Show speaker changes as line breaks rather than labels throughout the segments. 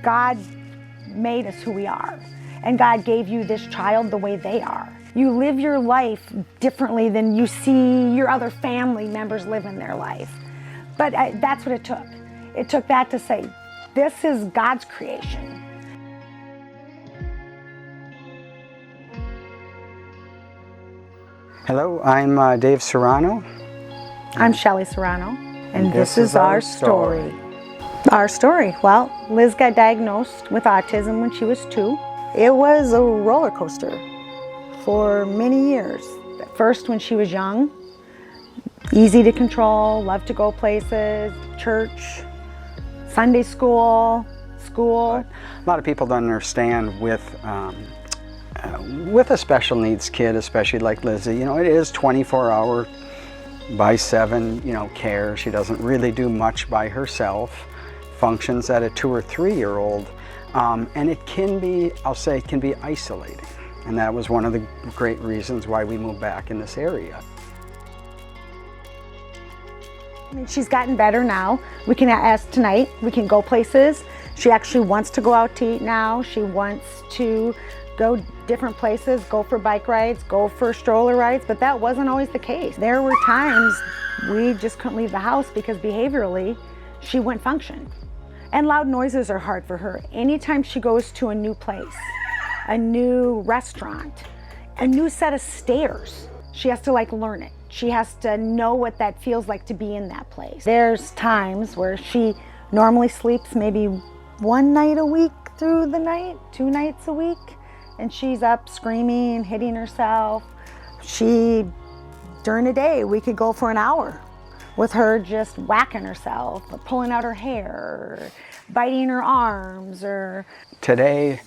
God made us who we are, and God gave you this child the way they are. You live your life differently than you see your other family members living their life. But that's what it took. It took that to say, this is God's creation.
Hello, I'm Dave Serrano.
I'm Shelley Serrano, and this is our story. Our story, well, Liz got diagnosed with autism when she was 2. It was a roller coaster for many years. At first, when she was young, easy to control, loved to go places, church, Sunday school.
A lot of people don't understand with a special needs kid, especially like Lizzie, you know, it is 24-hour by 7, you know, care. She doesn't really do much by herself, functions at a 2 or 3-year-old, and it can be, I'll say, it can be isolating. And that was one of the great reasons why we moved back in this area.
I mean, she's gotten better now. We can ask tonight, we can go places. She actually wants to go out to eat now. She wants to go different places, go for bike rides, go for stroller rides, but that wasn't always the case. There were times we just couldn't leave the house because behaviorally she wouldn't function. And loud noises are hard for her. Anytime she goes to a new place, a new restaurant, a new set of stairs, she has to learn it. She has to know what that feels like to be in that place. There's times where she normally sleeps maybe 1 night a week through the night, 2 nights a week, and she's up screaming, hitting herself. During the day, we could go for an hour with her just whacking herself, or pulling out her hair, or biting her arms, or...
Today,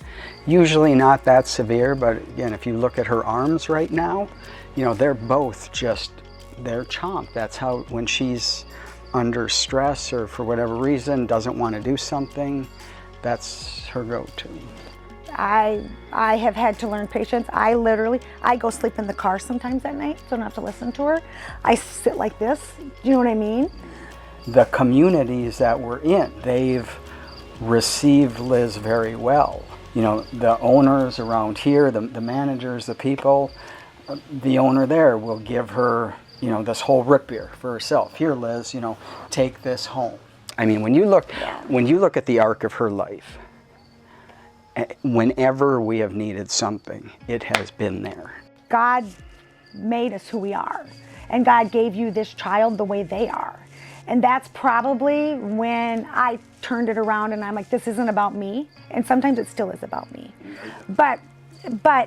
usually not that severe, but again, if you look at her arms right now, you know, they're both just, they're chomped. That's how, when she's under stress or for whatever reason doesn't want to do something, that's her go-to.
I have had to learn patience. I go sleep in the car sometimes at night, so I don't have to listen to her. I sit like this, do you know what I mean?
The communities that we're in, they've received Liz very well. You know, the owners around here, the managers, the people, the owner there will give her, you know, this whole root beer for herself. Here, Liz, you know, take this home. I mean, when you look at the arc of her life, whenever we have needed something, it has been there.
God made us who we are, and God gave you this child the way they are. And that's probably when I turned it around and I'm like, this isn't about me. And sometimes it still is about me. But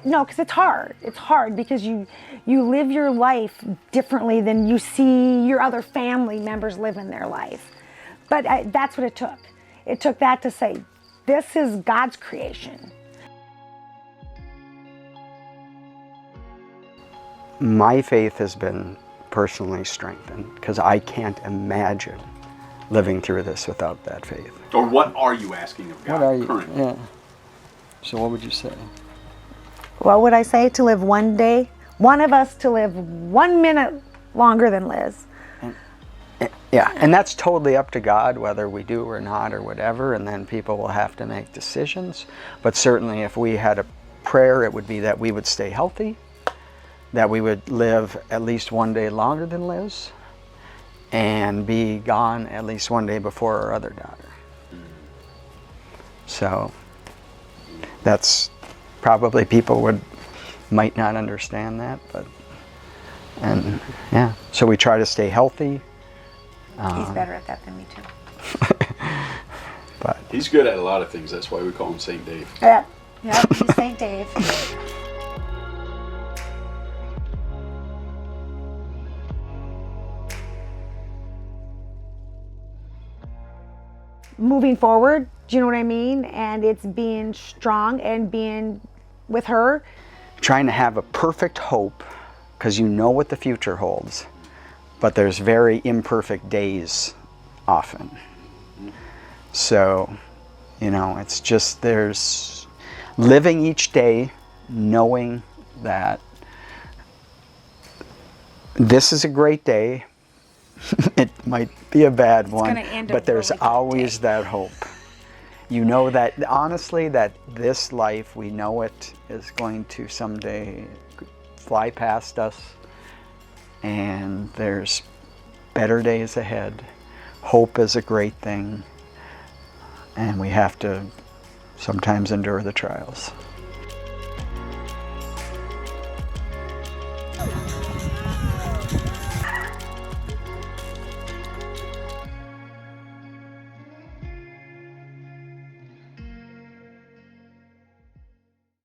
no, because it's hard. It's hard because you live your life differently than you see your other family members living their life. But that's what it took. It took that to say, this is God's creation.
My faith has been personally strengthened because I can't imagine living through this without that faith.
Or what are you asking of God currently?
Yeah. So what would you say?
What would I say? To live one day, one of us to live 1 minute longer than Liz.
Yeah, and that's totally up to God, whether we do or not or whatever, and then people will have to make decisions. But certainly if we had a prayer, it would be that we would stay healthy, that we would live at least 1 day longer than Liz, and be gone at least 1 day before our other daughter. So that's probably, people might not understand that, and yeah, so we try to stay healthy.
He's better at that than me too.
But
he's good at a lot of things. That's why we call him St. Dave.
Yeah, he's St. Dave. Moving forward, do you know what I mean? And it's being strong and being with her.
Trying to have a perfect hope, because you know what the future holds, but there's very imperfect days often. So, you know, it's just, there's living each day knowing that this is a great day. It might be a bad one, but there's always that hope. You know that, honestly, that this life, we know it is going to someday fly past us, and there's better days ahead. Hope is a great thing, and we have to sometimes endure the trials.